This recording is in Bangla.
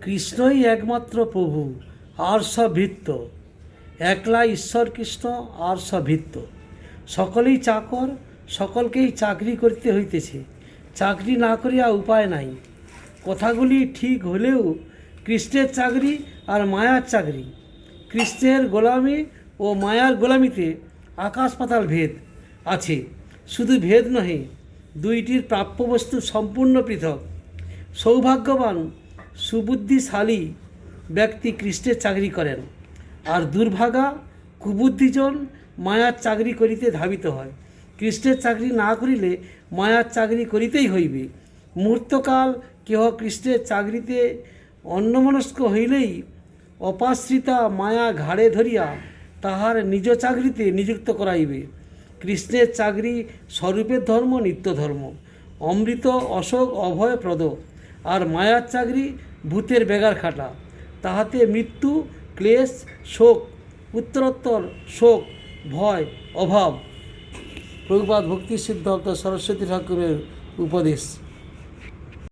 কৃষ্ণই একমাত্র প্রভু, আর সব ভৃত্য। একলা ঈশ্বর কৃষ্ণ, আর সব ভৃত্য। সকলেই চাকর, সকলকেই চাকরি করিতে হইতেছে। চাকরি না করিয়া উপায় নাই। কথাগুলি ঠিক হলেও কৃষ্ণের চাকরি আর মায়ার চাকরি, কৃষ্ণের গোলামি ও মায়ার গোলামিতে আকাশ পাতাল ভেদ আছে। শুধু ভেদ নহে, দুইটির প্রাপ্য বস্তু সম্পূর্ণ পৃথক। সৌভাগ্যবান সুবুদ্ধিশালী ব্যক্তি কৃষ্ণের চাকরি করেন, আর দুর্ভাগা কুবুদ্ধিজন মায়ার চাকরি করিতে ধাবিত হয়। কৃষ্ণের চাকরি না করিলে মায়ার চাকরি করিতেই হইবে। মুহূর্তকাল কেহ কৃষ্ণের চাকরিতে অন্যমনস্ক হইলেই অপাশ্রিতা মায়া ঘাড়ে ধরিয়া তাহার নিজ চাকরিতে নিযুক্ত করাইবে। কৃষ্ণের চাকরি স্বরূপের ধর্ম, নিত্য ধর্ম, অমৃত অশোক অভয়প্রদ। আর মায়ার চাকরি ভূতের বেগার খাটা, তাহাতে মৃত্যু, ক্লেশ, শোক, উত্তরোত্তর শোক, ভয়, অভাব। প্রভুপাদ ভক্তি সিদ্ধান্ত সরস্বতী ঠাকুরের উপদেশ।